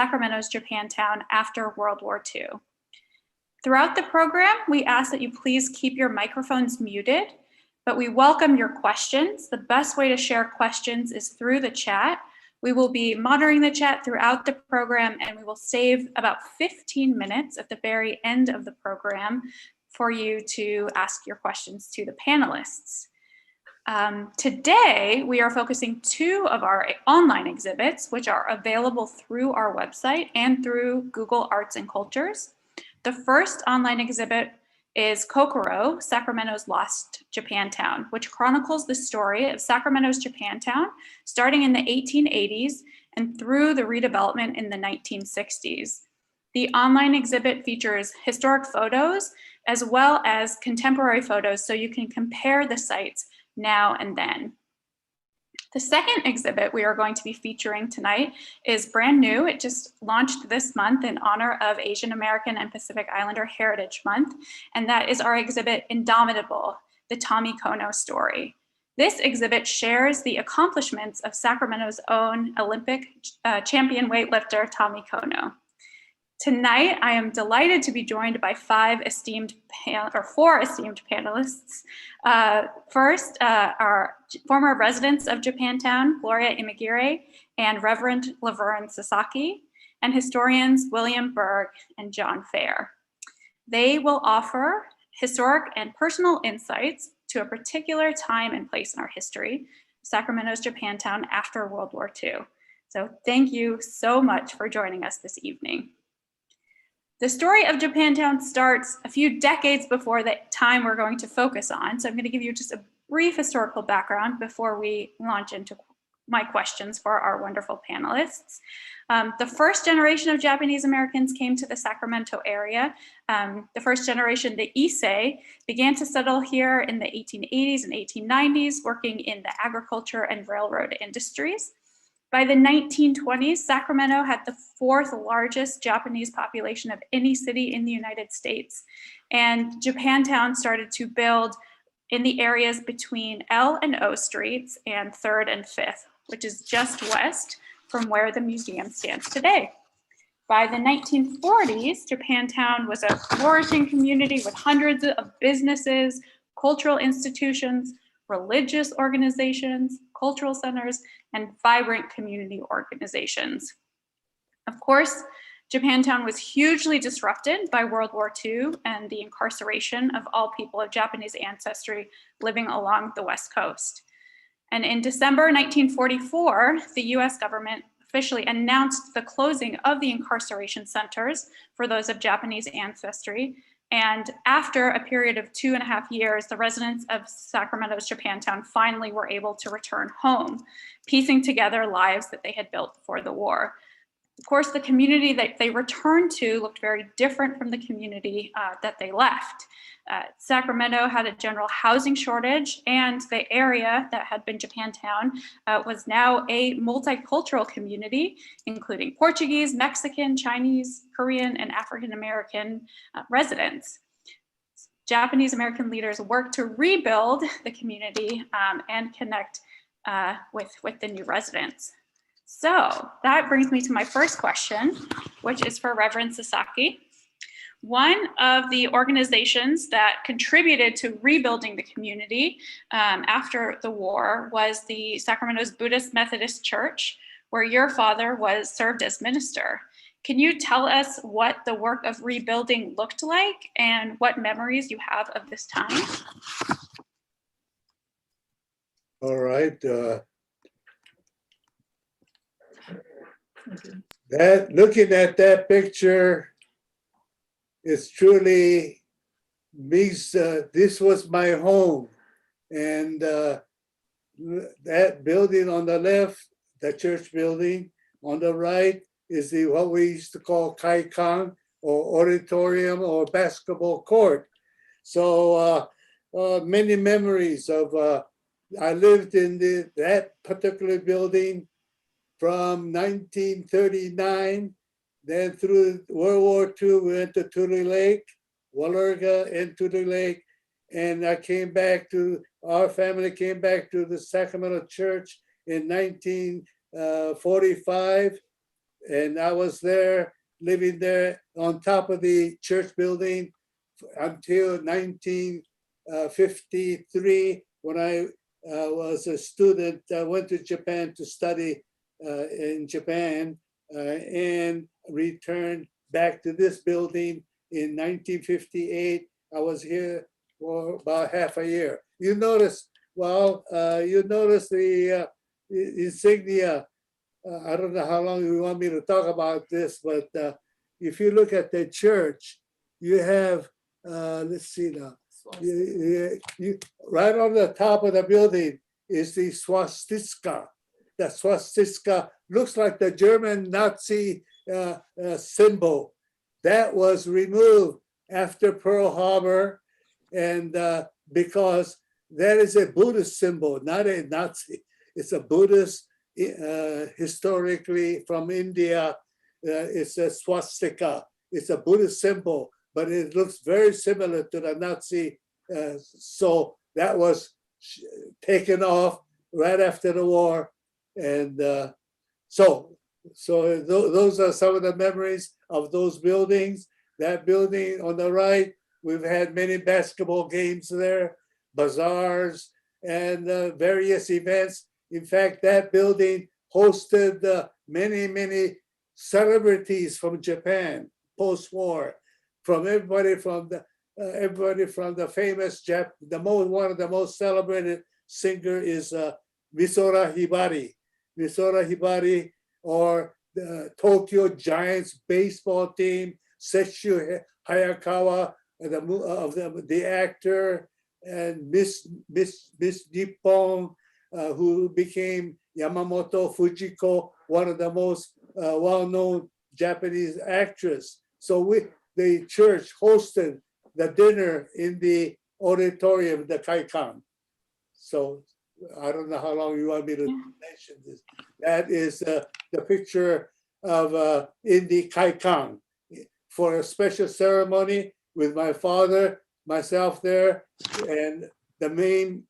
Sacramento's Japantown after World War II. Throughout the program, we ask that you please keep your microphones muted, but we welcome your questions. The best way to share questions is through the chat. We will be monitoring the chat throughout the program, and we will save about 15 minutes at the very end of the program for you to ask your questions to the panelists. Today, we are focusing two of our online exhibits, which are available through our website and through Google Arts and Cultures. The first online exhibit is Kokoro, Sacramento's Lost Japantown, which chronicles the story of Sacramento's Japantown starting in the 1880s and through the redevelopment in the 1960s. The online exhibit features historic photos as well as contemporary photos, so you can compare the sites now and then. The second exhibit we are going to be featuring tonight is brand new. It just launched this month in honor of Asian American and Pacific Islander Heritage Month, and that is our exhibit Indomitable, the Tommycono story. This exhibit shares the accomplishments of Sacramento's own Olympic champion weightlifter, Tommycono. Tonight, I am delighted to be joined by four esteemed panelists. First, our former residents of Japantown, Gloria Imagire and Reverend Laverne Sasaki, and historians William Berg and John Fair. They will offer historic and personal insights to a particular time and place in our history, Sacramento's Japantown after World War II. So thank you so much for joining us this evening. The story of Japantown starts a few decades before the time we're going to focus on. So I'm going to give you just a brief historical background before we launch into my questions for our wonderful panelists. The first generation of Japanese Americans came to the Sacramento area. The first generation, the Issei, began to settle here in the 1880s and 1890s, working in the agriculture and railroad industries. By the 1920s, Sacramento had the fourth largest Japanese population of any city in the United States. And Japantown started to build in the areas between L and O streets and 3rd and 5th, which is just west from where the museum stands today. By the 1940s, Japantown was a flourishing community with hundreds of businesses, cultural institutions, religious organizations, cultural centers, and vibrant community organizations. Of course, Japantown was hugely disrupted by World War II and the incarceration of all people of Japanese ancestry living along the West Coast. And in December 1944, the US government officially announced the closing of the incarceration centers for those of Japanese ancestry. And after a period of 2.5 years, the residents of Sacramento's Japantown finally were able to return home, piecing together lives that they had built before the war. Of course, the community that they returned to looked very different from the community that they left. Sacramento had a general housing shortage, and the area that had been Japantown was now a multicultural community, including Portuguese, Mexican, Chinese, Korean, and African-American residents. Japanese American leaders worked to rebuild the community and connect with the new residents. So that brings me to my first question, which is for Reverend Sasaki. One of the organizations that contributed to rebuilding the community after the war was the Sacramento's Buddhist Methodist Church, where your father served as minister. Can you tell us what the work of rebuilding looked like and what memories you have of this time? All right. Looking at that picture, it's truly means this was my home, and that building on the left, the church building, on the right is what we used to call kaikan, or auditorium, or basketball court. So many memories of I lived in that particular building from 1939, then through World War II, we went to Tule Lake, Wallerga and Tule Lake, and our family came back to the Sacramento Church in 1945, And I was there, living there on top of the church building until 1953, when I was a student. I went to Japan to study in Japan and returned back to this building in 1958. I was here for about half a year. You notice, you notice the insignia. I don't know how long you want me to talk about this, but if you look at the church, you have, let's see now, right on the top of the building is the swastika. The swastika looks like the German Nazi symbol. That was removed after Pearl Harbor, and because that is a Buddhist symbol, not a Nazi. It's a Buddhist, historically from India. It's a swastika. It's a Buddhist symbol, but it looks very similar to the Nazi. So that was taken off right after the war. And so those are some of the memories of those buildings. That building on the right, we've had many basketball games there, bazaars, and various events. In fact, that building hosted many celebrities from Japan post-war, from everybody from the famous one of the most celebrated singer is Misora Hibari. Misora Hibari, or the Tokyo Giants baseball team, Setshu Hayakawa, the actor, and Miss Nippon, who became Yamamoto Fujiko, one of the most well-known Japanese actress. So the church hosted the dinner in the auditorium, the Kaikan. So I don't know how long you want me to mention this. That is the picture of in the Kaikan for a special ceremony with my father, myself there, and the main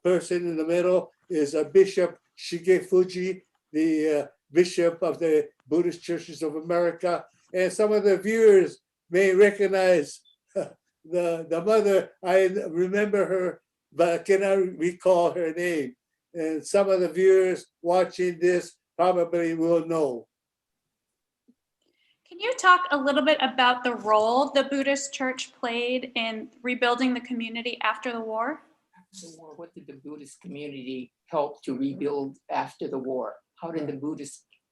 person in the middle is Bishop Shigefuji, the bishop of the Buddhist Churches of America. And some of the viewers may recognize the mother. I remember her, but I cannot recall her name. And some of the viewers watching this probably will know. Can you talk a little bit about the role the Buddhist Church played in rebuilding the community after the war? The war, what did the Buddhist community help to rebuild after the war? How did the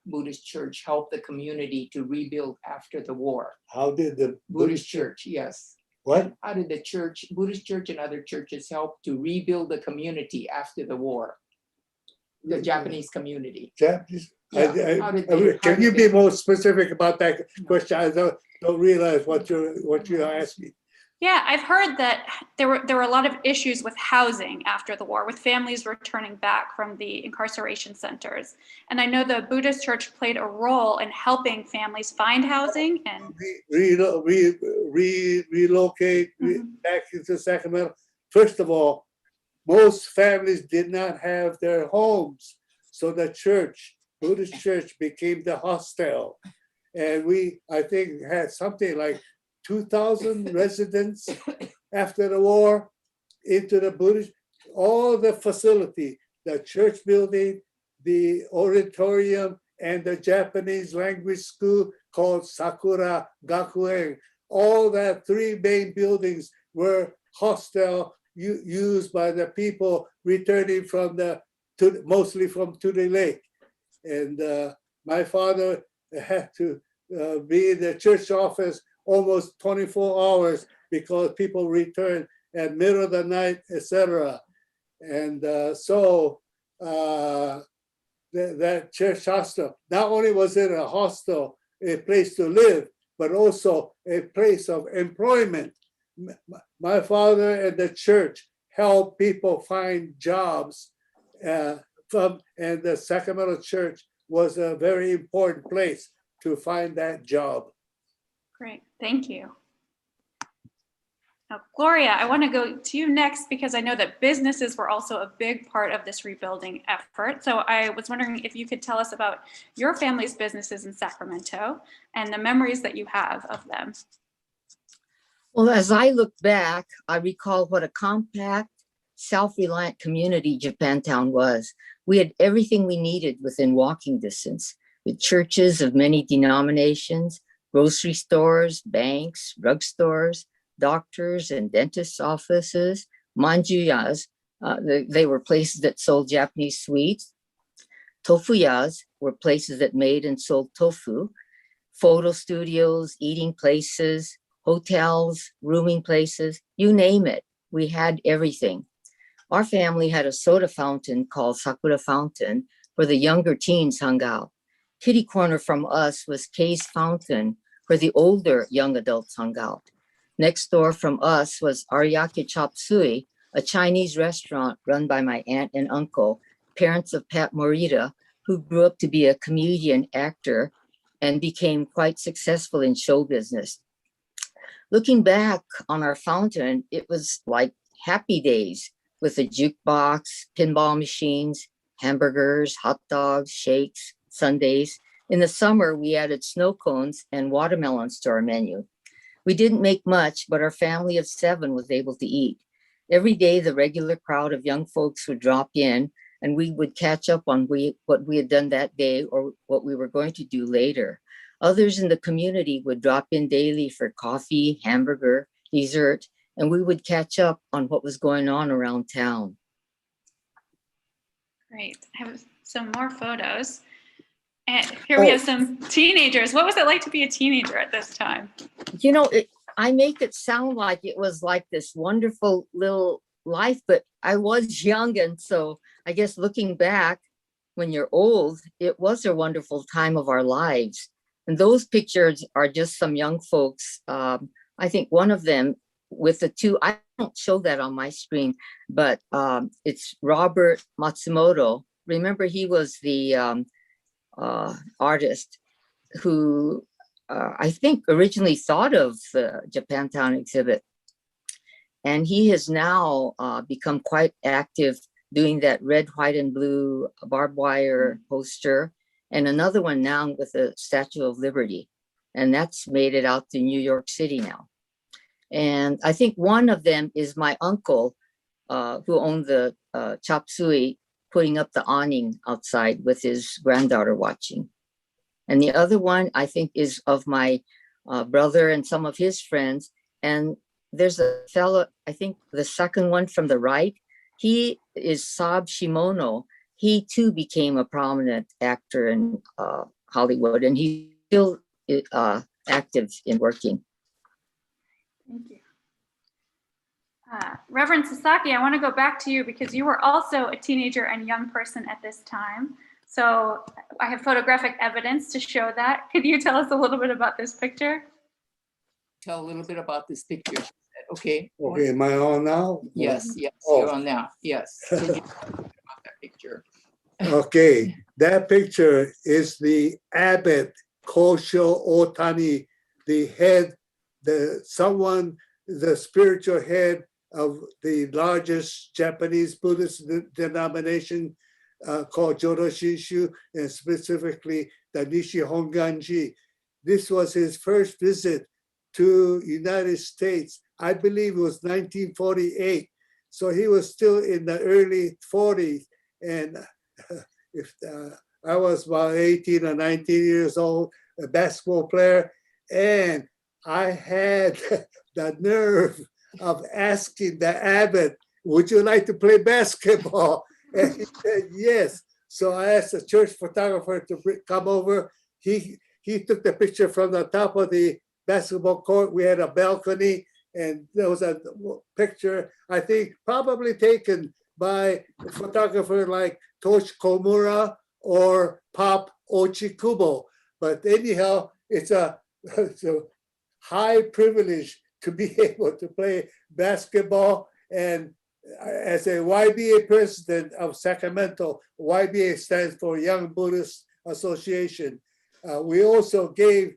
Buddhist Church help the community to rebuild after the war? How did the Buddhist Church, yes. What? How did the church, Buddhist Church and other churches help to rebuild the community after the war? The Japanese community. Japanese? Yeah. Can you be more specific about that question? I don't realize what you're asking. Yeah, I've heard that there were a lot of issues with housing after the war, with families returning back from the incarceration centers. And I know the Buddhist Church played a role in helping families find housing and relocate back into Sacramento. First of all, most families did not have their homes. So the church, Buddhist Church, became the hostel. And I think, had something like 2,000 residents after the war into the Buddhist, all the facility, the church building, the auditorium, and the Japanese language school called Sakura Gakuen. All that three main buildings were hostel used by the people returning from mostly from Tule Lake. And my father had to be in the church office almost 24 hours because people returned at middle of the night, etc. And so that church hostel, not only was it a hostel, a place to live, but also a place of employment. My father and the church helped people find jobs and the Sacramento church was a very important place to find that job. Great, thank you. Now, Gloria, I want to go to you next because I know that businesses were also a big part of this rebuilding effort. So I was wondering if you could tell us about your family's businesses in Sacramento and the memories that you have of them. Well, as I look back, I recall what a compact, self-reliant community Japantown was. We had everything we needed within walking distance, with churches of many denominations, grocery stores, banks, drugstores, doctors and dentists' offices, manjuyas. They were places that sold Japanese sweets. Tofuyas were places that made and sold tofu. Photo studios, eating places, hotels, rooming places, you name it. We had everything. Our family had a soda fountain called Sakura Fountain where the younger teens hung out. Kitty corner from us was Kay's Fountain where the older young adults hung out. Next door from us was Ariake Chop Suey, a Chinese restaurant run by my aunt and uncle, parents of Pat Morita, who grew up to be a comedian actor and became quite successful in show business. Looking back on our fountain, it was like happy days with a jukebox, pinball machines, hamburgers, hot dogs, shakes, sundaes. In the summer, we added snow cones and watermelons to our menu. We didn't make much, but our family of 7 was able to eat. Every day, the regular crowd of young folks would drop in and we would catch up on what we had done that day or what we were going to do later. Others in the community would drop in daily for coffee, hamburger, dessert, and we would catch up on what was going on around town. Great. I have some more photos. And here we have some teenagers. What was it like to be a teenager at this time? You know, I make it sound like it was like this wonderful little life, but I was young. And so I guess looking back, when you're old, it was a wonderful time of our lives. And those pictures are just some young folks. I think one of them with the 2, I don't show that on my screen, but it's Robert Matsumoto. Remember, he was the artist who I think originally thought of the Japantown exhibit. And he has now become quite active doing that red, white, and blue barbed wire poster, and another one now with the Statue of Liberty. And that's made it out to New York City now. And I think one of them is my uncle who owned the Chop Suey, putting up the awning outside with his granddaughter watching. And the other one, I think, is of my brother and some of his friends. And there's a fellow, I think the second one from the right, he is Sab Shimono. He too became a prominent actor in Hollywood, and he's still active in working. Thank you. Reverend Sasaki, I want to go back to you because you were also a teenager and young person at this time. So I have photographic evidence to show that. Could you tell us a little bit about this picture? Tell a little bit about this picture. Okay. Okay, am I on now? Yes, Oh. you're on now. Yes. Tell me about that picture. Okay, that picture is the abbot Kosho Otani, the head, the spiritual head of the largest Japanese Buddhist denomination called Jodo Shinshu, and specifically the Nishi Honganji. This was his first visit to United States. I believe it was 1948. So he was still in the early 40s. And if I was about 18 or 19 years old, a basketball player, and I had the nerve of asking the abbot, would you like to play basketball? And he said yes. So I asked the church photographer to come over. He took the picture from the top of the basketball court. We had a balcony, and there was a picture, I think probably taken by a photographer like Toshi Komura or Pop Ochikubo. But anyhow, it's a high privilege to be able to play basketball. And as a YBA president of Sacramento, YBA stands for Young Buddhist Association. We also gave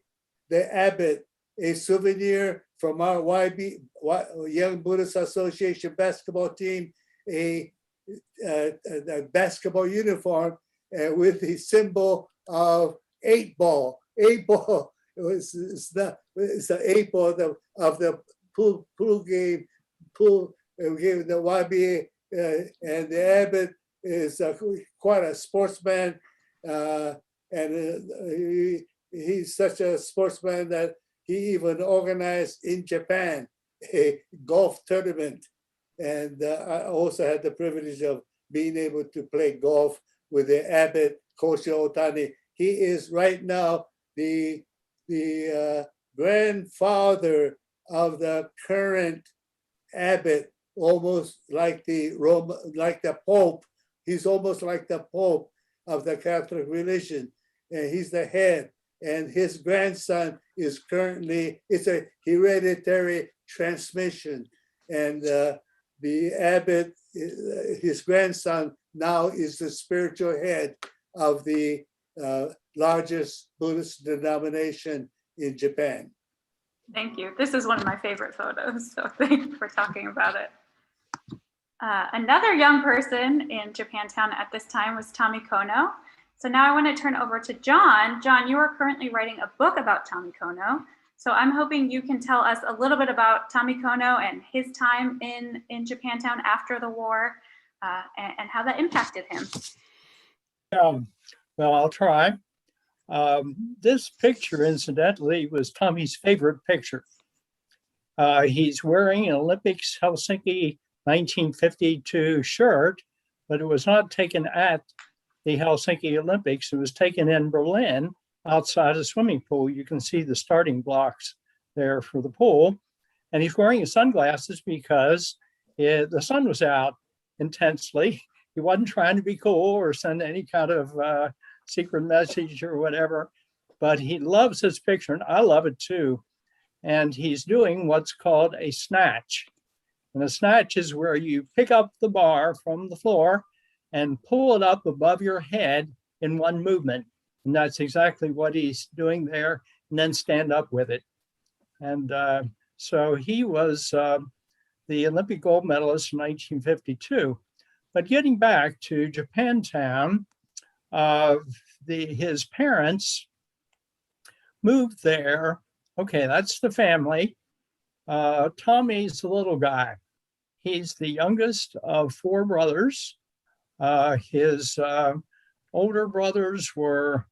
the abbot a souvenir from our Young Buddhist Association basketball team a basketball uniform with the symbol of 8-ball. 8-ball it's the 8-ball of the pool game. The YBA and the Abbot is quite a sportsman, and he's such a sportsman that he even organized in Japan a golf tournament. And I also had the privilege of being able to play golf with the Abbot, Koshi Otani. He is right now the grandfather of the current Abbot, almost like the Pope. He's almost like the Pope of the Catholic religion, and he's the head. And his grandson is currently, it's a hereditary transmission. And the Abbot, his grandson, now is the spiritual head of the largest Buddhist denomination in Japan. Thank you. This is one of my favorite photos, so thank you for talking about it. Another young person in Japantown at this time was Tommycono. So now I want to turn over to John. John, you are currently writing a book about Tommycono. So I'm hoping you can tell us a little bit about Tommycono and his time in Japantown after the war, and how that impacted him. Well, I'll try. This picture, incidentally, was Tommy's favorite picture. He's wearing an Olympics Helsinki 1952 shirt, but it was not taken at the Helsinki Olympics. It was taken in Berlin outside a swimming pool. You can see the starting blocks there for the pool. And he's wearing his sunglasses because the sun was out intensely. He wasn't trying to be cool or send any kind of secret message or whatever, but he loves this picture, and I love it too. And he's doing what's called a snatch. And a snatch is where you pick up the bar from the floor and pull it up above your head in one movement. And that's exactly what he's doing there, and then stand up with it. And so he was the Olympic gold medalist in 1952. But getting back to Japantown, his parents moved there. Okay, that's the family. Tommy's the little guy. He's the youngest of 4 brothers. His older brothers were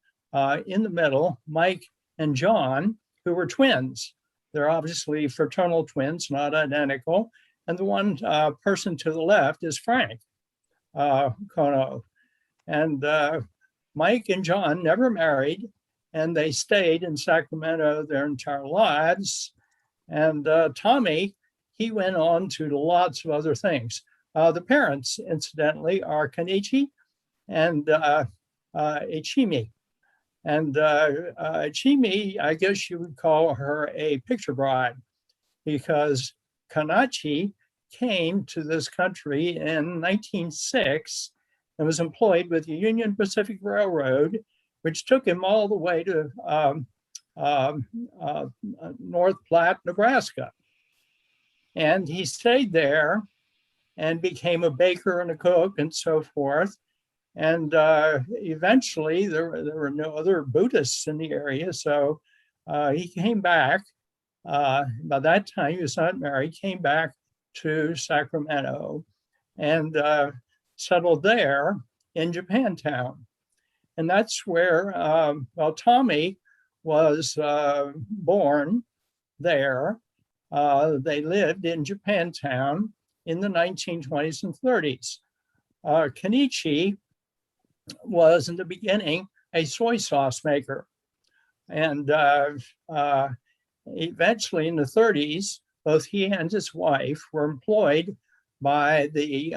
in the middle, Mike and John, who were twins. They're obviously fraternal twins, not identical. And the one person to the left is Frank Kono. And Mike and John never married, and they stayed in Sacramento their entire lives. And Tommy, he went on to lots of other things. The parents, incidentally, are Kenichi and Ichimi. And Ichimi, I guess you would call her a picture bride, because Kanachi came to this country in 1906 and was employed with the Union Pacific Railroad, which took him all the way to North Platte, Nebraska. And he stayed there and became a baker and a cook and so forth. And eventually there were no other Buddhists in the area. So he came back. By that time, he was not married, came back to Sacramento and settled there in Japantown. And that's where, Tommy was born there. They lived in Japantown in the 1920s and 30s. Kenichi was in the beginning a soy sauce maker. And eventually in the 30s, both he and his wife were employed by the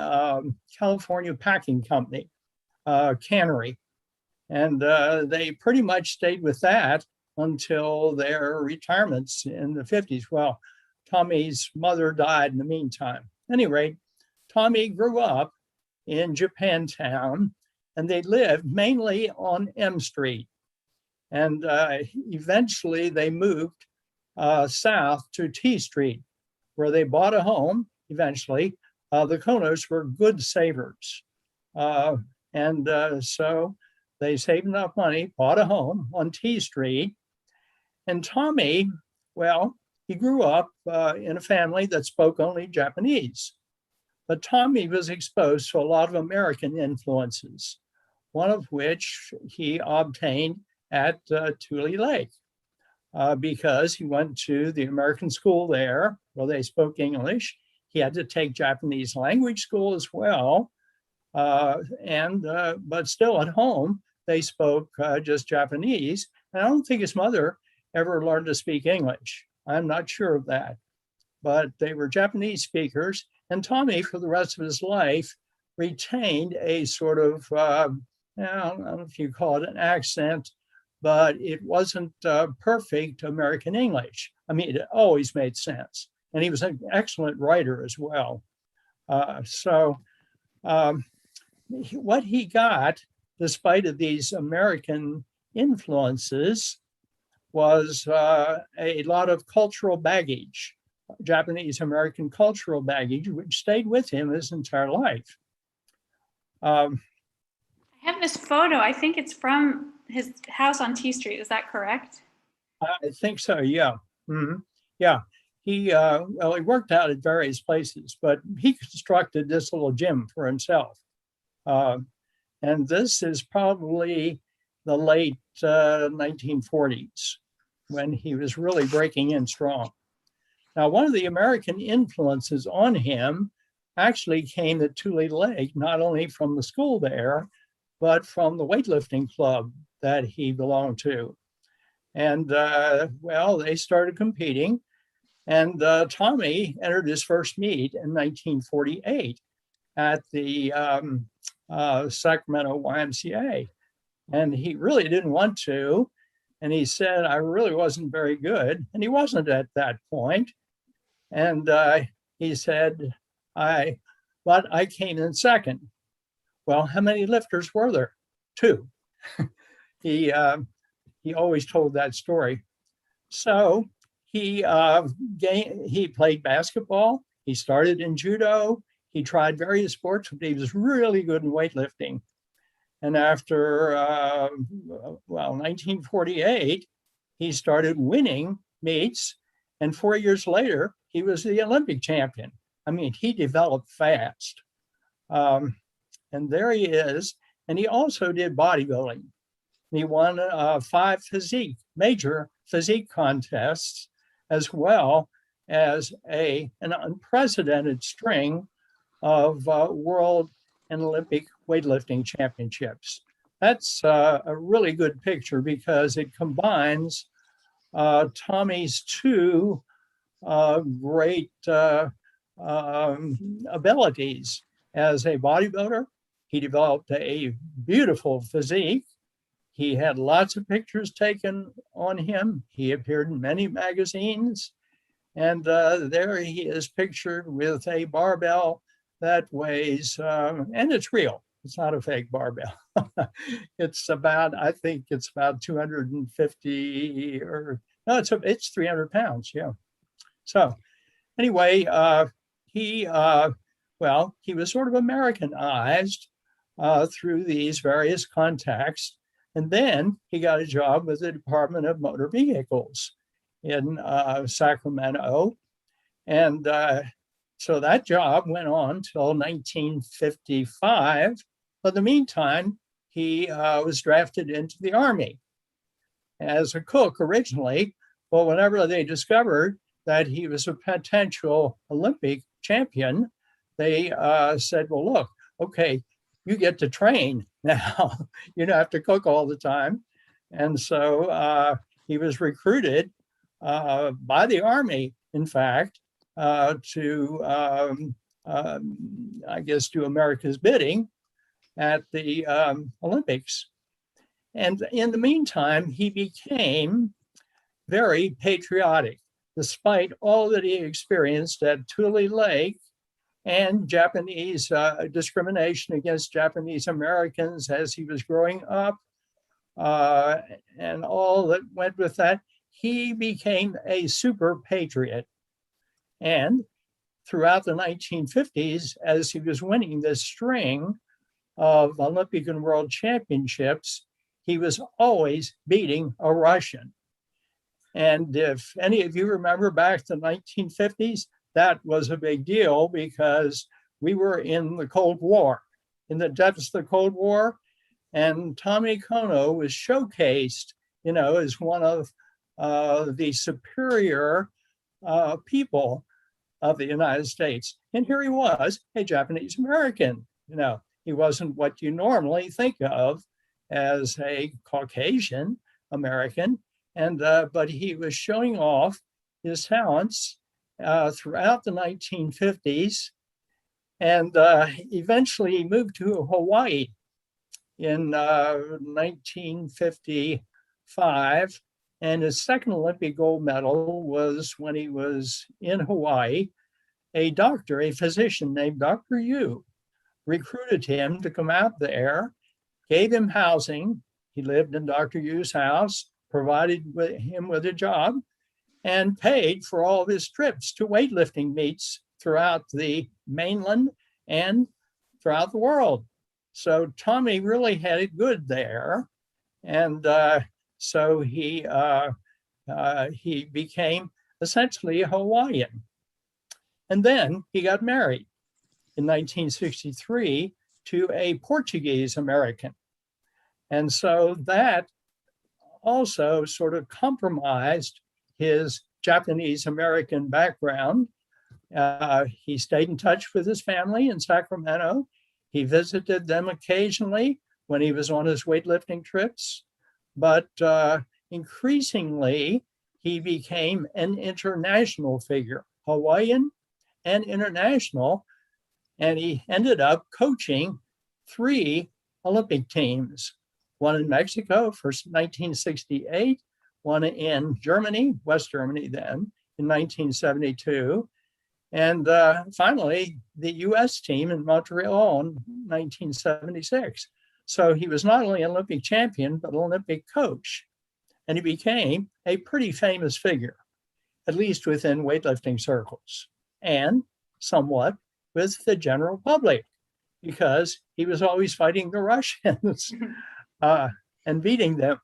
California Packing Company, cannery. And they pretty much stayed with that until their retirements in the 50s. Well, Tommy's mother died in the meantime. At any rate, Tommy grew up in Japantown, and they lived mainly on M Street. And eventually they moved south to T Street, where they bought a home eventually. The Conos were good savers. So they saved enough money, bought a home on T Street. And Tommy, well, he grew up in a family that spoke only Japanese. But Tommy was exposed to a lot of American influences, one of which he obtained at Tule Lake because he went to the American school there where they spoke English. He had to take Japanese language school as well. But still at home, they spoke just Japanese. And I don't think his mother ever learned to speak English. I'm not sure of that. But they were Japanese speakers. And Tommy, for the rest of his life, retained a sort of, I don't know if you call it an accent, but it wasn't perfect American English. I mean, it always made sense. And he was an excellent writer as well. What he got, despite of these American influences, was a lot of cultural baggage, Japanese American cultural baggage, which stayed with him his entire life. I have this photo. I think it's from his house on T Street. Is that correct? I think so, yeah. Mm-hmm. Yeah. He worked out at various places, but he constructed this little gym for himself. And this is probably the late 1940s when he was really breaking in strong. Now, one of the American influences on him actually came at Tule Lake, not only from the school there, but from the weightlifting club that he belonged to. And they started competing. And Tommy entered his first meet in 1948 at the Sacramento YMCA. And he really didn't want to. And he said, I really wasn't very good. And he wasn't at that point. And he said, but I came in second. Well, how many lifters were there? 2. He always told that story. So he played basketball. He started in judo. He tried various sports, but he was really good in weightlifting. And after 1948, he started winning meets. And 4 years later, he was the Olympic champion. I mean, he developed fast. And there he is. And he also did bodybuilding. He won 5 major physique contests, as well as an unprecedented string of world and Olympic weightlifting championships. That's a really good picture because it combines Tommy's 2 great abilities. As a bodybuilder, he developed a beautiful physique. He had lots of pictures taken on him. He appeared in many magazines. And there he is pictured with a barbell that weighs, and it's real. It's not a fake barbell. It's about 250 it's 300 pounds. Yeah. So anyway, he was sort of Americanized through these various contacts. And then he got a job with the Department of Motor Vehicles in Sacramento. And so that job went on till 1955. But in the meantime, he was drafted into the Army as a cook originally. Well, whenever they discovered that he was a potential Olympic champion, they said, well, look, okay, you get to train now. You don't have to cook all the time. And so he was recruited by the Army, in fact, to, do America's bidding at the Olympics. And in the meantime, he became very patriotic, despite all that he experienced at Tule Lake and Japanese discrimination against Japanese Americans as he was growing up, and all that went with that. he became a super patriot. And throughout the 1950s, as he was winning this string of Olympic and World Championships, he was always beating a Russian. And if any of you remember back to the 1950s, that was a big deal because we were in the Cold War, in the depths of the Cold War, and Tommycono was showcased, as one of the superior people of the United States. And here he was, a Japanese American. He wasn't what you normally think of as a Caucasian American, but he was showing off his talents throughout the 1950s, and eventually he moved to Hawaii in 1955. And his second Olympic gold medal was when he was in Hawaii. A doctor, a physician named Dr. Yu, recruited him to come out there, gave him housing. He lived in Dr. Yu's house, provided him with a job, and paid for all of his trips to weightlifting meets throughout the mainland and throughout the world. So Tommy really had it good there. And so he became essentially a Hawaiian. And then he got married in 1963 to a Portuguese American. And so that also sort of compromised his Japanese American background. He stayed in touch with his family in Sacramento. He visited them occasionally when he was on his weightlifting trips. But increasingly, he became an international figure, Hawaiian and international. And he ended up coaching 3 Olympic teams, one in Mexico for 1968, one in Germany, West Germany then, in 1972, and finally the US team in Montreal in 1976. So he was not only an Olympic champion, but an Olympic coach. And he became a pretty famous figure, at least within weightlifting circles, and somewhat with the general public, because he was always fighting the Russians and beating them.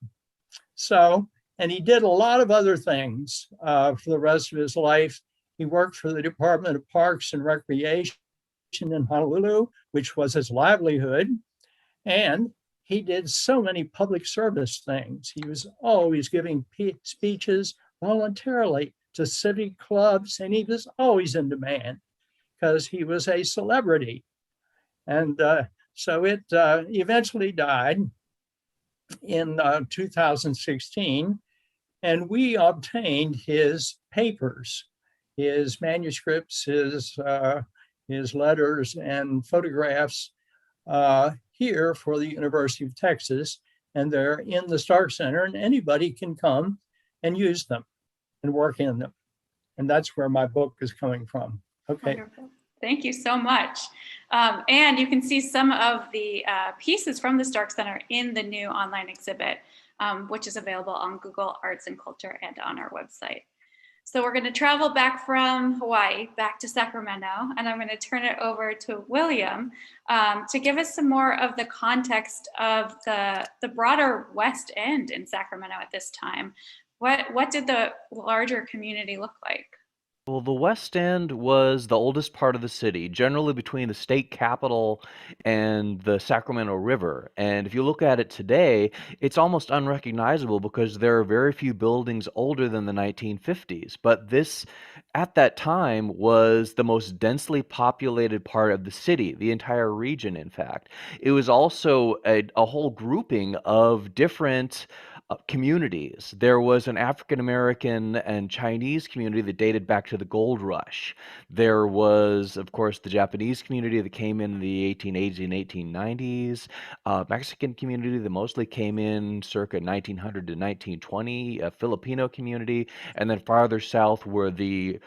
So, and he did a lot of other things for the rest of his life. He worked for the Department of Parks and Recreation in Honolulu, which was his livelihood. And he did so many public service things. He was always giving speeches voluntarily to civic clubs, and he was always in demand because he was a celebrity. And so it eventually died in 2016, and we obtained his papers, his manuscripts, his letters and photographs here for the University of Texas, and they're in the Stark Center, and anybody can come and use them and work in them. And that's where my book is coming from. Okay. Wonderful. Thank you so much. And you can see some of the pieces from the Stark Center in the new online exhibit, which is available on Google Arts and Culture and on our website. So we're going to travel back from Hawaii, back to Sacramento, and I'm going to turn it over to William to give us some more of the context of the broader West End in Sacramento at this time. What did the larger community look like? Well, the West End was the oldest part of the city, generally between the state capitol and the Sacramento River. And if you look at it today, it's almost unrecognizable because there are very few buildings older than the 1950s. But this, at that time, was the most densely populated part of the city, the entire region, in fact. It was also a whole grouping of different communities. There was an African-American and Chinese community that dated back to the gold rush. There was, of course, the Japanese community that came in the 1880s and 1890s, Mexican community that mostly came in circa 1900 to 1920, a Filipino community, and then farther south were the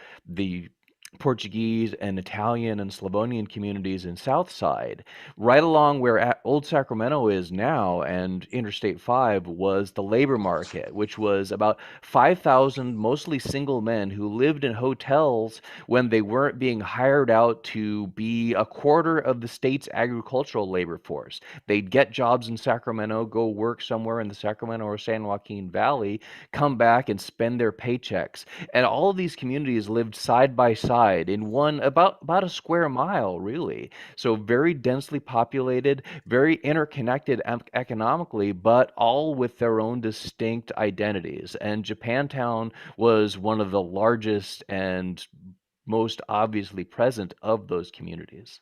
Portuguese and Italian and Slavonian communities in South Side. Right along where Old Sacramento is now and Interstate 5 was the labor market, which was about 5,000 mostly single men who lived in hotels when they weren't being hired out to be a quarter of the state's agricultural labor force. They'd get jobs in Sacramento, go work somewhere in the Sacramento or San Joaquin Valley, come back and spend their paychecks. And all of these communities lived side by side in one about a square mile, really. So very densely populated, very interconnected economically, but all with their own distinct identities. And Japantown was one of the largest and most obviously present of those communities.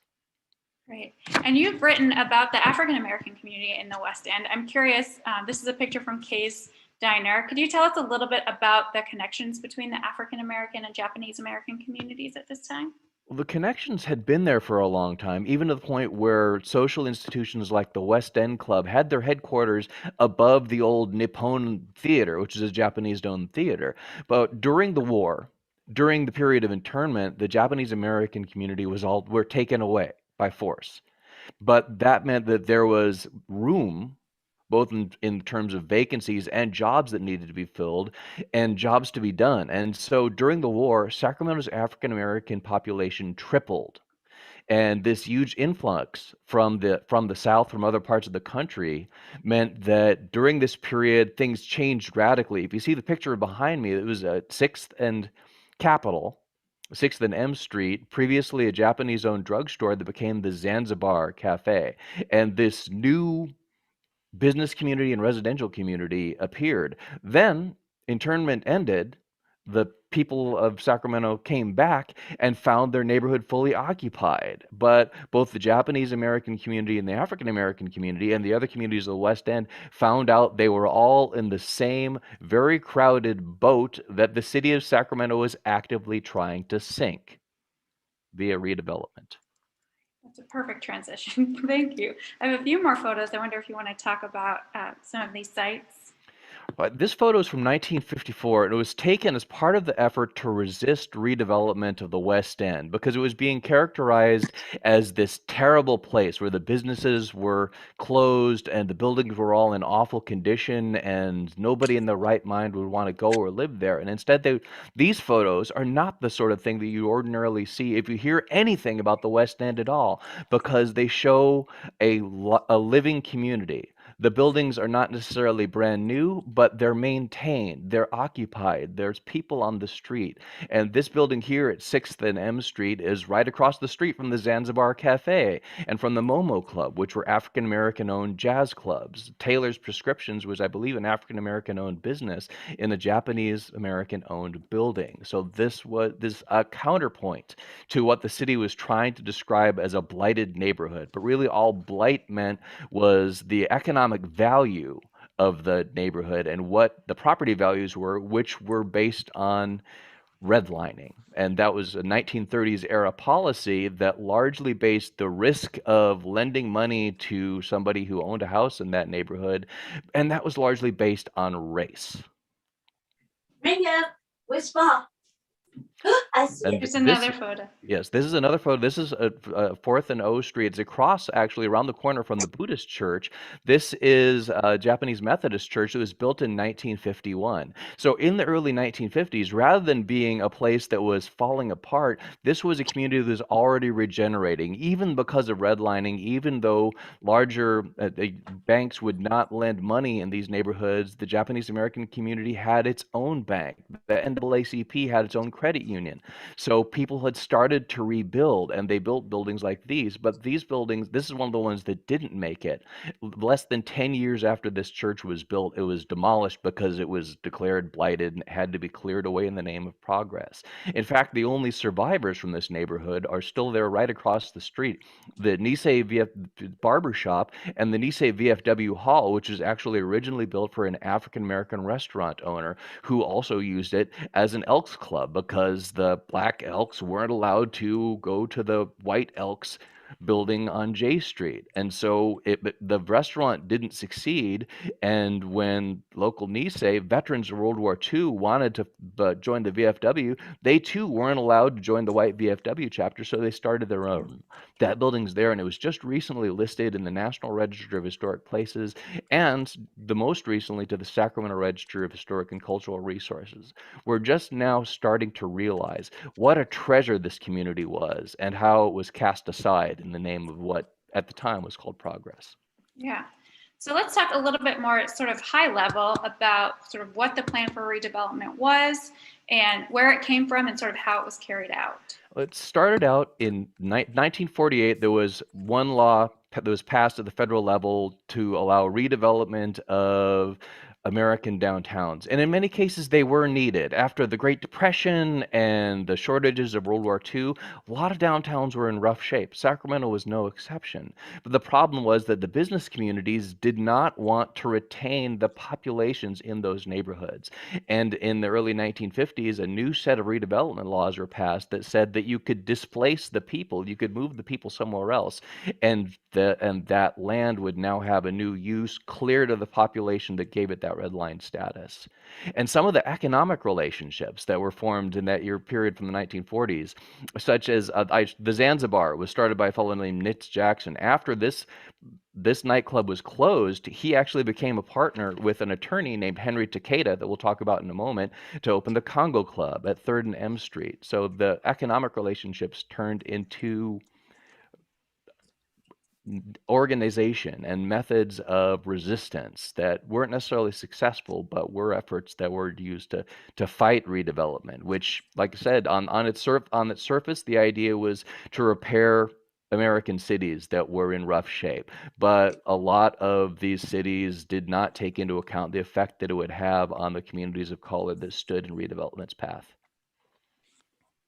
Great. And you've written about the African American community in the West End. I'm curious, this is a picture from Kay's Diner. Could you tell us a little bit about the connections between the African American and Japanese American communities at this time? Well, the connections had been there for a long time, even to the point where social institutions like the West End Club had their headquarters above the old Nippon Theater, which is a Japanese-owned theater. But during the war, during the period of internment, the Japanese American community were taken away by force. But that meant that there was room, both in terms of vacancies and jobs that needed to be filled and jobs to be done. And so during the war, Sacramento's African American population tripled. And this huge influx from the South, from other parts of the country, meant that during this period, things changed radically. If you see the picture behind me, it was a 6th and Capitol, 6th and M Street, previously a Japanese-owned drugstore that became the Zanzibar Cafe. And this new business community and residential community appeared. Then internment ended. The people of Sacramento came back and found their neighborhood fully occupied. But both the Japanese American community and the African American community and the other communities of the West End found out they were all in the same very crowded boat that the city of Sacramento was actively trying to sink via redevelopment. That's a perfect transition. Thank you. I have a few more photos. I wonder if you want to talk about some of these sites. This photo is from 1954, and it was taken as part of the effort to resist redevelopment of the West End because it was being characterized as this terrible place where the businesses were closed and the buildings were all in awful condition and nobody in their right mind would want to go or live there. And instead, these photos are not the sort of thing that you ordinarily see if you hear anything about the West End at all, because they show a living community. The buildings are not necessarily brand new, but they're maintained, they're occupied, there's people on the street. And this building here at 6th and M Street is right across the street from the Zanzibar Cafe and from the Momo Club, which were African-American owned jazz clubs. Taylor's Prescriptions was, I believe, an African-American owned business in a Japanese-American owned building. So this was a counterpoint to what the city was trying to describe as a blighted neighborhood. But really all blight meant was the economic value of the neighborhood and what the property values were, which were based on redlining. And that was a 1930s era policy that largely based the risk of lending money to somebody who owned a house in that neighborhood, and that was largely based on race. Ring up, whisper. I see And it. Here's another photo. Yes, this is another photo. This is a 4th and O Street. It's across, actually, around the corner from the Buddhist Church. This is a Japanese Methodist church that was built in 1951. So in the early 1950s, rather than being a place that was falling apart, this was a community that was already regenerating, even because of redlining, even though larger banks would not lend money in these neighborhoods. The Japanese American community had its own bank. The NAACP had its own credit union. So people had started to rebuild, and they built buildings like these. But these buildings, this is one of the ones that didn't make it. Less than 10 years after this church was built, it was demolished because it was declared blighted and had to be cleared away in the name of progress. In fact, the only survivors from this neighborhood are still there right across the street. The Nisei Barber Shop and the Nisei VFW Hall, which was actually originally built for an African-American restaurant owner who also used it as an Elks Club because the Black Elks weren't allowed to go to the White Elks building on J Street. And so the restaurant didn't succeed. And when local Nisei veterans of World War II wanted to join the VFW, they too weren't allowed to join the white VFW chapter, so they started their own. That building's there, and it was just recently listed in the National Register of Historic Places and the most recently to the Sacramento Register of Historic and Cultural Resources. We're just now starting to realize what a treasure this community was and how it was cast aside in the name of what at the time was called progress. Yeah. So let's talk a little bit more sort of high level about sort of what the plan for redevelopment was and where it came from and sort of how it was carried out. It started out in 1948. There was one law that was passed at the federal level to allow redevelopment of American downtowns. And in many cases, they were needed. After the Great Depression and the shortages of World War II, a lot of downtowns were in rough shape. Sacramento was no exception. But the problem was that the business communities did not want to retain the populations in those neighborhoods. And in the early 1950s, a new set of redevelopment laws were passed that said that you could displace the people, you could move the people somewhere else, and that land would now have a new use clear to the population that gave it that red line status. And some of the economic relationships that were formed in that year period from the 1940s, such as the Zanzibar was started by a fellow named Nitz Jackson. After this nightclub was closed, he actually became a partner with an attorney named Henry Takeda that we'll talk about in a moment to open the Congo Club at 3rd and M Street. So the economic relationships turned into organization and methods of resistance that weren't necessarily successful, but were efforts that were used to fight redevelopment, which, like I said, on its surface, the idea was to repair American cities that were in rough shape. But a lot of these cities did not take into account the effect that it would have on the communities of color that stood in redevelopment's path.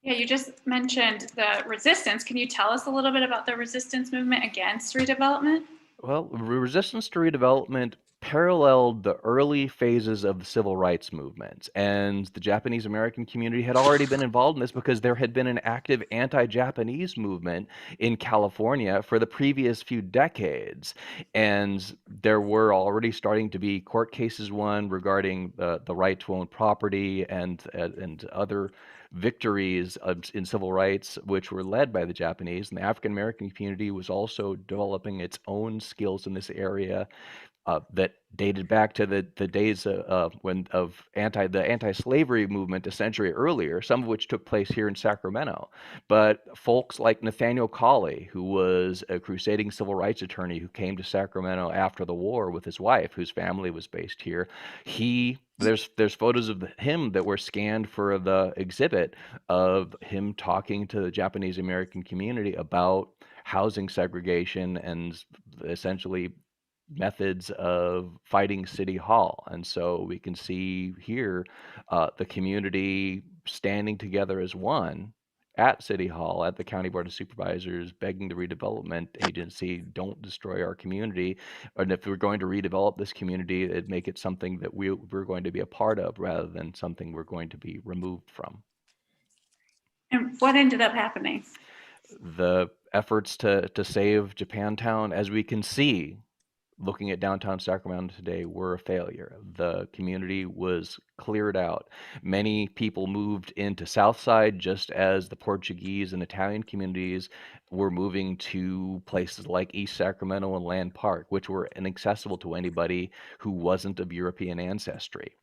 Yeah, you just mentioned the resistance. Can you tell us a little bit about the resistance movement against redevelopment? Well, resistance to redevelopment paralleled the early phases of the civil rights movement, and the Japanese American community had already been involved in this because there had been an active anti-Japanese movement in California for the previous few decades, and there were already starting to be court cases won regarding the right to own property and other victories in civil rights, which were led by the Japanese. And the African American community was also developing its own skills in this area that dated back to the days of the anti-slavery movement a century earlier, some of which took place here in Sacramento. But folks like Nathaniel Colley, who was a crusading civil rights attorney who came to Sacramento after the war with his wife, whose family was based here, there's photos of him that were scanned for the exhibit of him talking to the Japanese American community about housing segregation and essentially methods of fighting City Hall. And so we can see here the community standing together as one at City Hall, at the County Board of Supervisors, begging the redevelopment agency, don't destroy our community. And if we're going to redevelop this community, it'd make it something that we're going to be a part of rather than something we're going to be removed from. And what ended up happening? The efforts to save Japantown, as we can see, looking at downtown Sacramento today, were a failure. The community was cleared out. Many people moved into Southside just as the Portuguese and Italian communities were moving to places like East Sacramento and Land Park, which were inaccessible to anybody who wasn't of European ancestry.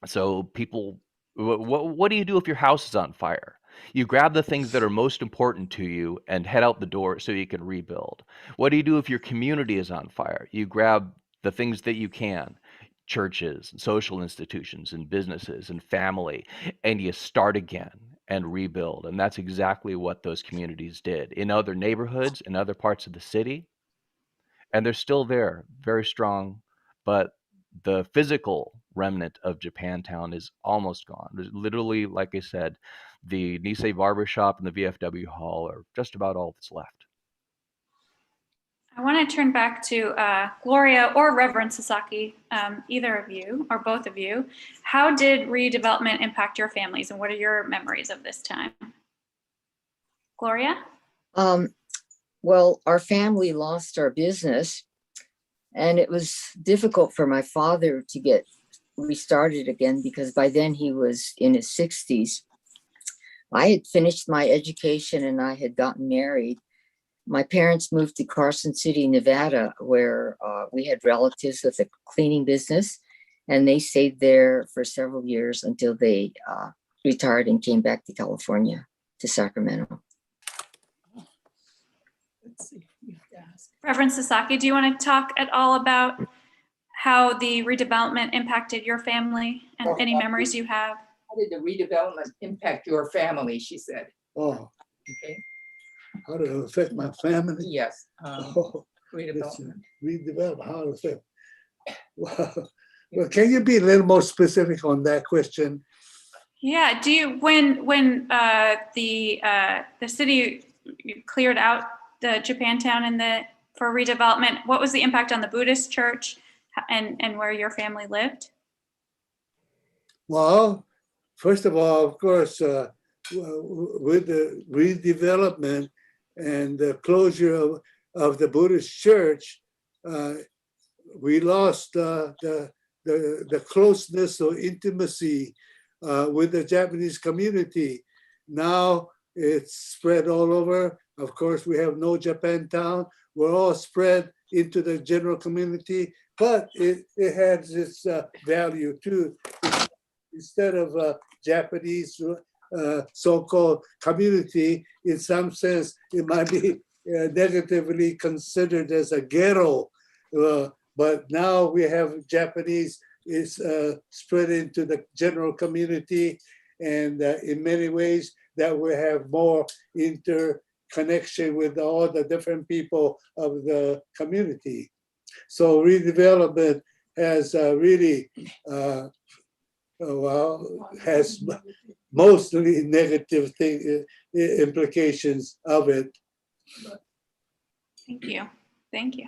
So people, what do you do if your house is on fire? You grab the things that are most important to you and head out the door so you can rebuild. What do you do if your community is on fire? You grab the things that you can, churches, social institutions, and businesses, and family, and you start again and rebuild. And that's exactly what those communities did in other neighborhoods, in other parts of the city. And they're still there, very strong, but the physical remnant of Japantown is almost gone. There's literally, like I said, the Nisei Barbershop and the VFW Hall are just about all that's left. I want to turn back to Gloria or Reverend Sasaki, either of you or both of you. How did redevelopment impact your families, and what are your memories of this time? Gloria? Well, our family lost our business, and it was difficult for my father to get restarted again because by then he was in his 60s. I had finished my education and I had gotten married. My parents moved to Carson City, Nevada, where we had relatives with a cleaning business, and they stayed there for several years until they retired and came back to California, to Sacramento. Let's see, you have to ask. Reverend Sasaki, do you want to talk at all about how the redevelopment impacted your family and any memories you have? How did the redevelopment impact your family, she said. Oh, Okay, how did it affect my family? yes. Oh, Redevelopment. redevelop, how it affect? Well, can you be a little more specific on that question? Yeah, do you, when the city cleared out the Japantown for redevelopment, what was the impact on the Buddhist Church and where your family lived? Well, first of all, of course, with the redevelopment and the closure of the Buddhist Church, we lost the closeness or intimacy with the Japanese community. Now it's spread all over. Of course, we have no Japantown. We're all spread into the general community, but it has its value too. Instead of Japanese so-called community, in some sense, it might be negatively considered as a ghetto. But now we have Japanese is spread into the general community, and in many ways that we have more interconnection with all the different people of the community. So redevelopment has really has mostly negative implications of it. Thank you. Thank you.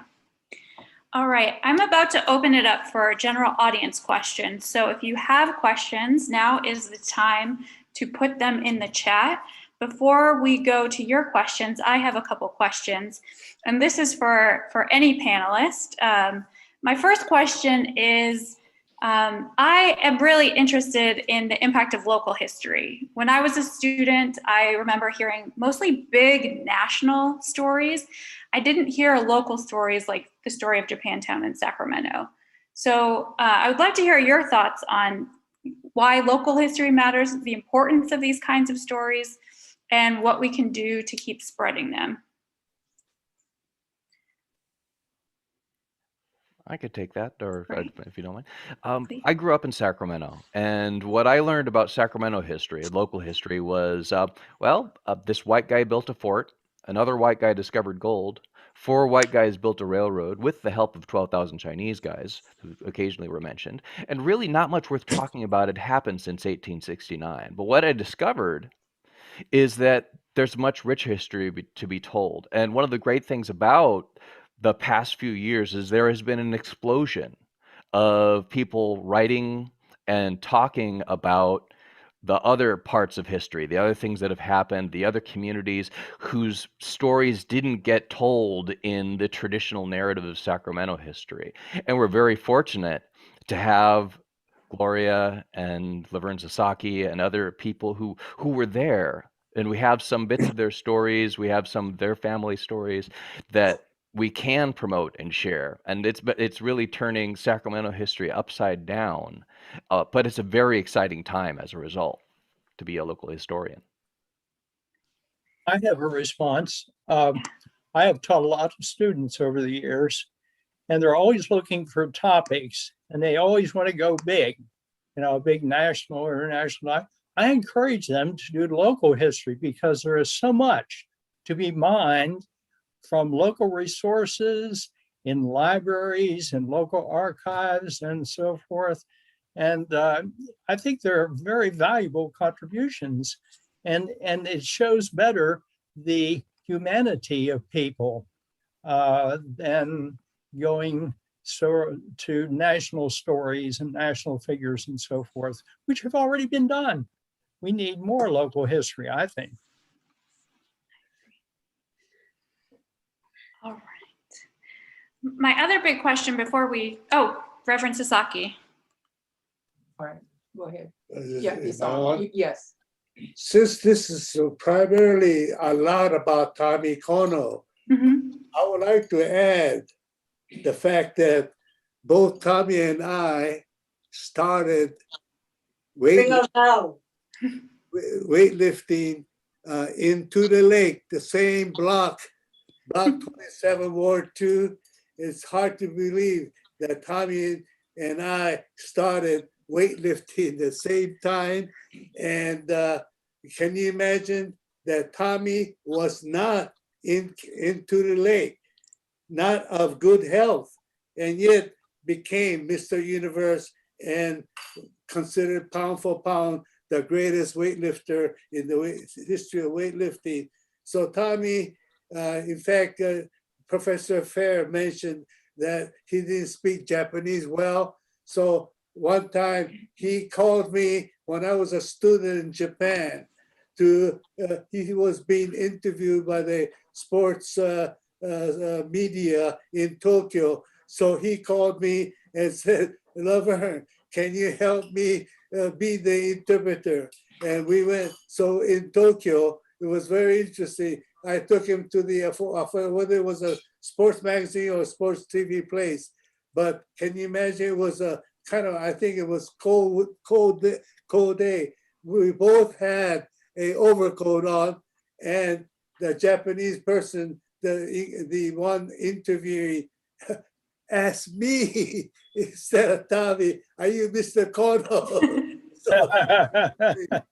All right, I'm about to open it up for general audience questions. So if you have questions, now is the time to put them in the chat. Before we go to your questions, I have a couple questions, and this is for any panelist. My first question is, I am really interested in the impact of local history. When I was a student, I remember hearing mostly big national stories. I didn't hear local stories like the story of Japantown and Sacramento. So I would like to hear your thoughts on why local history matters, the importance of these kinds of stories, and what we can do to keep spreading them. I could take that, or Great. if you don't Please. mind. I grew up in Sacramento, and what I learned about Sacramento history, local history, was this white guy built a fort, another white guy discovered gold, 4 white guys built a railroad with the help of 12,000 Chinese guys, who occasionally were mentioned, and really not much worth talking about had happened since 1869. But what I discovered is that there's much rich history to be told. And one of the great things about the past few years is there has been an explosion of people writing and talking about the other parts of history, the other things that have happened, the other communities whose stories didn't get told in the traditional narrative of Sacramento history. And we're very fortunate to have Gloria and Laverne Sasaki and other people who were there. And we have some bits of their stories, we have some of their family stories that we can promote and share. And it's really turning Sacramento history upside down. But it's a very exciting time as a result to be a local historian. I have a response. I have taught a lot of students over the years, and they're always looking for topics, and they always want to go big, big national or international. I encourage them to do local history because there is so much to be mined from local resources in libraries and local archives and so forth. And I think they're very valuable contributions, and it shows better the humanity of people than going to national stories and national figures and so forth, which have already been done. We need more local history, I think. All right. My other big question before Reverend Sasaki. All right, go ahead. Is Yeah, it's my on. on? Yes. Since this is primarily a lot about Tommycono, Mhm. I would like to add the fact that both Tommy and I started Bring us out. weightlifting into the lake, the same block, Block 27, Ward 2. It's hard to believe that Tommy and I started weightlifting the same time. And can you imagine that Tommy was not into the lake, not of good health, and yet became Mr. Universe and considered pound for pound the greatest weightlifter in the history of weightlifting. So Tommy, in fact, Professor Fair mentioned that he didn't speak Japanese well. So one time he called me when I was a student in Japan he was being interviewed by the sports media in Tokyo. So he called me and said, Laverne, can you help me be the interpreter? And we went, so in Tokyo, it was very interesting. I took him to whether it was a sports magazine or a sports TV place, but can you imagine it was a kind of, I think it was cold day. We both had a overcoat on, and the Japanese person, the one interviewee, asked me instead of Tommy, "Are you Mr. Kono?" So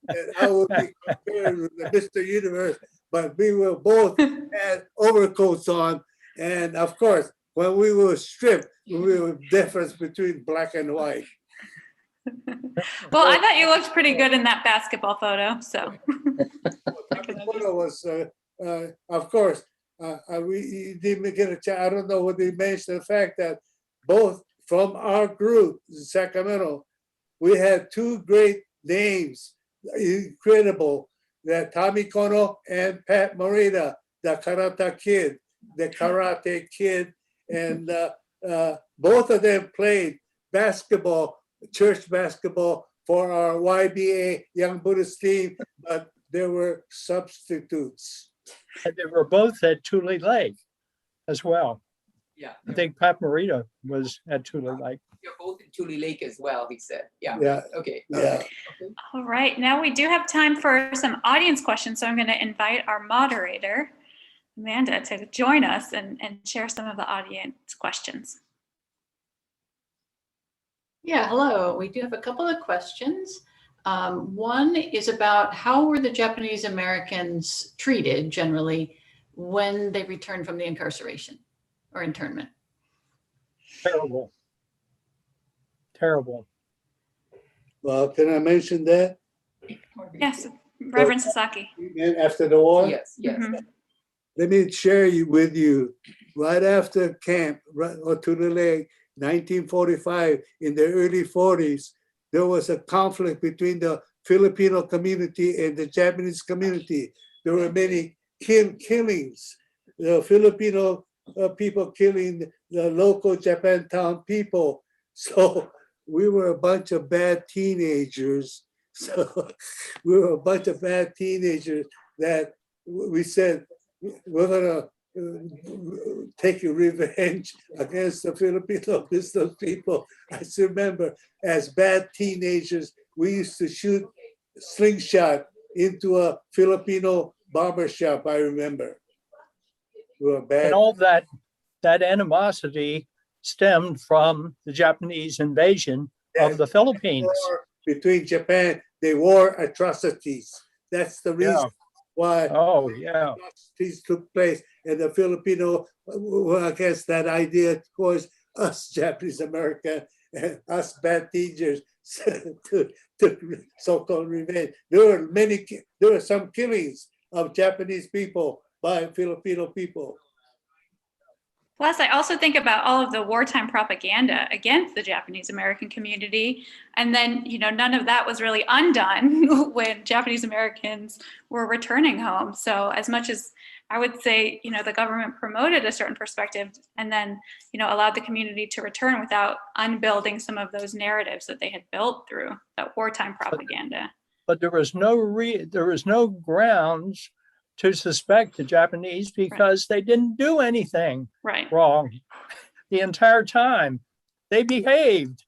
and I would be compared with the Mr. Universe, but we were both had overcoats on, and of course, when we were stripped, we were difference between black and white. Well, I thought you looked pretty good in that basketball photo. So Tommycono was, of course, we didn't get a chance. I don't know whether they mentioned the fact that both from our group in Sacramento, we had two great names, incredible, that Tommycono and Pat Morita, the Karate Kid, and both of them played basketball, church basketball for our YBA Young Buddhist team, but there were substitutes. And they were both at Tule Lake as well. Yeah. I think Pat Morita was at Tule Lake. You're both in Tule Lake as well, he said. Yeah. Yeah, Okay. yeah. Okay. all right, now we do have time for some audience questions. So I'm going to invite our moderator, Amanda, to join us and share some of the audience questions. Yeah, hello. We do have a couple of questions. One is about how were the Japanese Americans treated generally when they returned from the incarceration or internment? Terrible. Terrible. Well, can I mention that? Yes, Reverend Sasaki. And after the war? Yes, yes. Mhm. Let me share with you, right after camp, or to the lake, 1945, in the early 40s, there was a conflict between the Filipino community and the Japanese community. There were many killings. The Filipino people killing the local Japantown people. So we were a bunch of bad teenagers. So we were a bunch of bad teenagers that we said, we're gonna take a revenge against the Filipino business people. I still remember as bad teenagers, we used to shoot slingshot into a Filipino barber shop, I remember. We were bad. And all that animosity stemmed from the Japanese invasion of the Philippines. Between Japan, they war atrocities. That's the reason why Oh, yeah. atrocities took place. And the Filipino were against that idea, of course, us Japanese American and us bad teachers to so-called revenge. There were some killings of Japanese people by Filipino people. Plus, I also think about all of the wartime propaganda against the Japanese American community. And then, none of that was really undone when Japanese Americans were returning home. So as much as I would say, the government promoted a certain perspective and then, allowed the community to return without unbuilding some of those narratives that they had built through that wartime propaganda. But there was no grounds to suspect the Japanese because they didn't do anything Right. wrong the entire time. They behaved.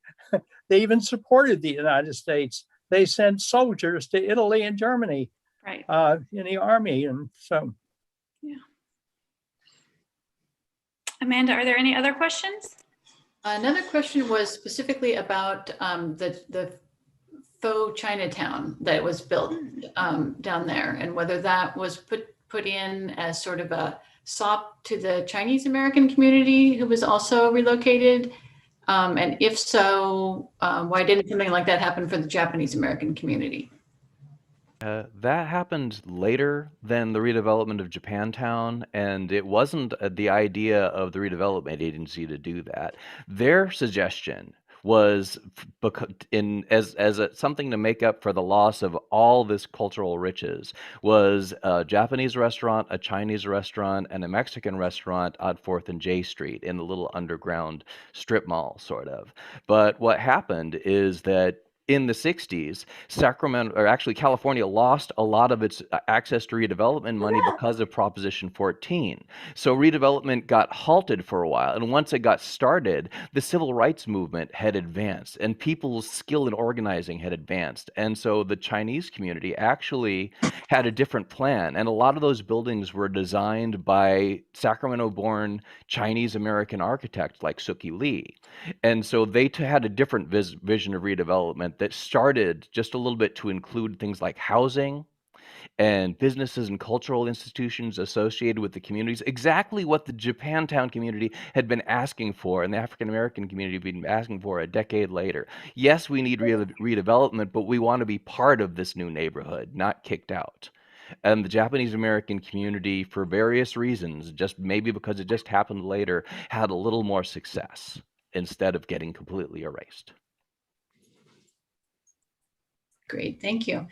They even supported the United States. They sent soldiers to Italy and Germany, Right. in the army. And so. Yeah. Amanda, are there any other questions? Another question was specifically about the faux Chinatown that was built down there, and whether that was put in as sort of a sop to the Chinese American community who was also relocated, and if so, why didn't something like that happen for the Japanese American community? That happened later than the redevelopment of Japantown, and it wasn't the idea of the redevelopment agency to do that. Their suggestion was something to make up for the loss of all this cultural riches, was a Japanese restaurant, a Chinese restaurant, and a Mexican restaurant on 4th and J Street in the little underground strip mall, sort of. But what happened is that in the 60s, Sacramento, or actually California, lost a lot of its access to redevelopment money because of Proposition 14. So redevelopment got halted for a while. And once it got started, the civil rights movement had advanced and people's skill in organizing had advanced. And so the Chinese community actually had a different plan. And a lot of those buildings were designed by Sacramento-born Chinese American architects like Suki Lee. And so they had a different vision of redevelopment that started just a little bit to include things like housing and businesses and cultural institutions associated with the communities, exactly what the Japantown community had been asking for and the African American community had been asking for a decade later. Yes, we need redevelopment, but we want to be part of this new neighborhood, not kicked out. And the Japanese American community, for various reasons, just maybe because it just happened later, had a little more success instead of getting completely erased. Great, thank you.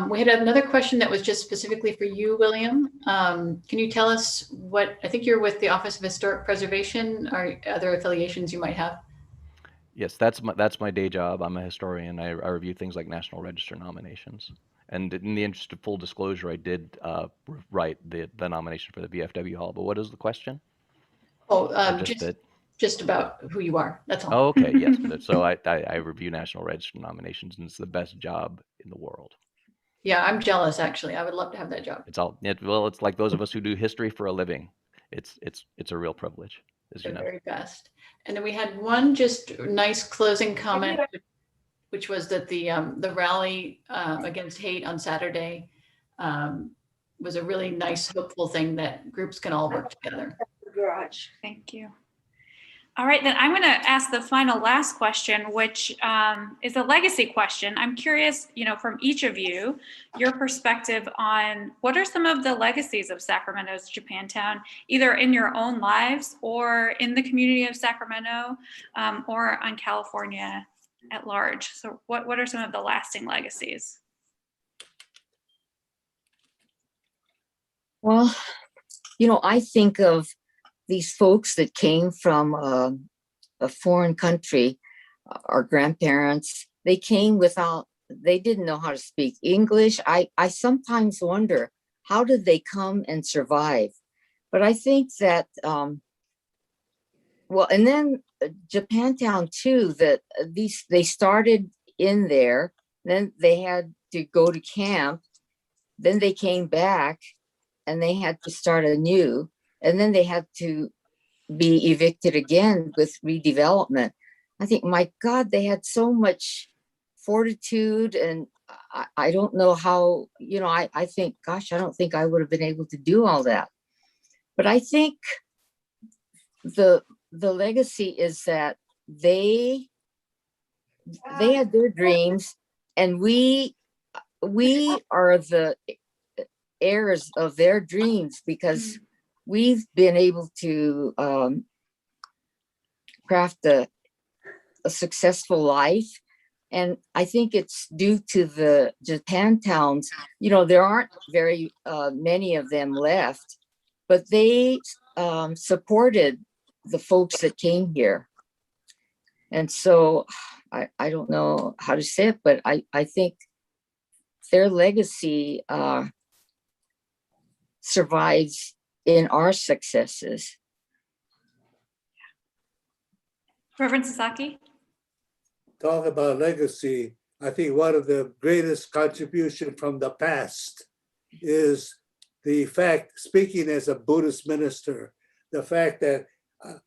We had another question that was just specifically for you, William. Can you tell us what, I think you're with the Office of Historic Preservation, or other affiliations you might have? Yes, that's my day job. I'm a historian. I review things like National Register nominations. And in the interest of full disclosure, I did write the nomination for the VFW Hall. But what is the question? Oh, just about who you are. That's all. Oh, okay, yes. So I review National Register nominations, and it's the best job in the world. Yeah, I'm jealous, actually. I would love to have that job. It's like those of us who do history for a living. It's a real privilege, as you know. The very best. And then we had one just nice closing comment, which was that the rally against hate on Saturday was a really nice, hopeful thing that groups can all work together. Garage. Thank you. All right, then I'm going to ask the last question, which is a legacy question. I'm curious, from each of you, your perspective on what are some of the legacies of Sacramento's Japantown, either in your own lives or in the community of Sacramento, or on California at large. So what are some of the lasting legacies? Well, I think of these folks that came from a foreign country, our grandparents, they came they didn't know how to speak English. I sometimes wonder, how did they come and survive? But I think that, and then Japantown too, that they started in there, then they had to go to camp, then they came back and they had to start anew. And then they had to be evicted again with redevelopment. I think, my God, they had so much fortitude. And I don't know how, I think, gosh, I don't think I would have been able to do all that. But I think the legacy is that they had their dreams, and we are the heirs of their dreams, because we've been able to craft a successful life. And I think it's due to the Japantowns. You know, there aren't very many of them left, but they supported the folks that came here. And so I don't know how to say it, but I think their legacy survives in our successes. Reverend Sasaki? Talk about legacy. I think one of the greatest contributions from the past is the fact, speaking as a Buddhist minister, the fact that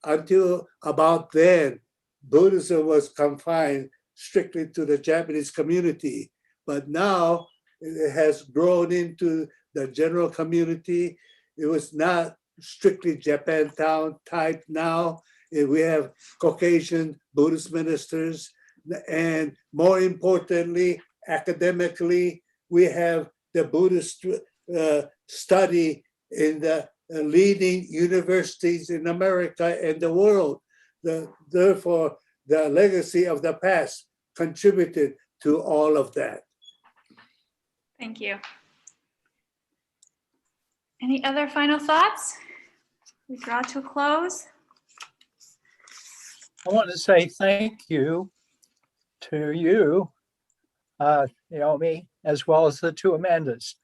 until about then, Buddhism was confined strictly to the Japanese community, but now it has grown into the general community. It was not strictly Japantown type now. We have Caucasian Buddhist ministers, and more importantly, academically, we have the Buddhist study in the leading universities in America and the world. Therefore, the legacy of the past contributed to all of that. Thank you. Any other final thoughts? We draw to a close. I want to say thank you to you, Naomi, as well as the two Amandas.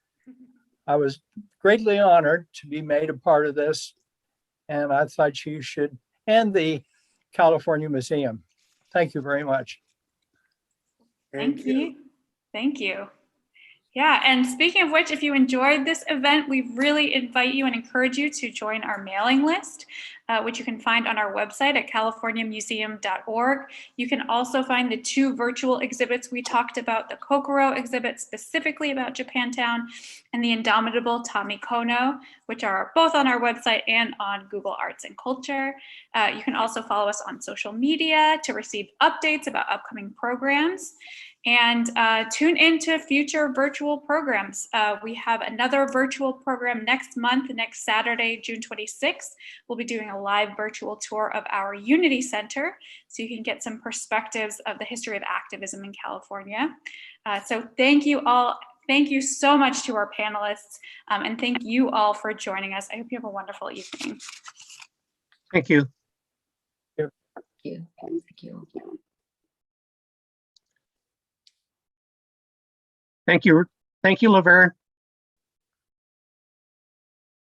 I was greatly honored to be made a part of this, and I thought you should, and the California Museum. Thank you very much. Thank you. Thank you. Yeah, and speaking of which, if you enjoyed this event, we really invite you and encourage you to join our mailing list, which you can find on our website at californiamuseum.org. You can also find the 2 virtual exhibits we talked about, the Kokoro exhibit specifically about Japantown, and the Indomitable Tommycono, which are both on our website and on Google Arts and Culture. You can also follow us on social media to receive updates about upcoming programs. And tune into future virtual programs. We have another virtual program next month, next Saturday, June 26th. We'll be doing a live virtual tour of our Unity Center, so you can get some perspectives of the history of activism in California. So thank you all. Thank you so much to our panelists, and thank you all for joining us. I hope you have a wonderful evening. Thank you. Thank you. Thank you. Thank you. Thank you, Laverne.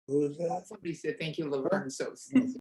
Who was that? Somebody said, thank you, Laverne. So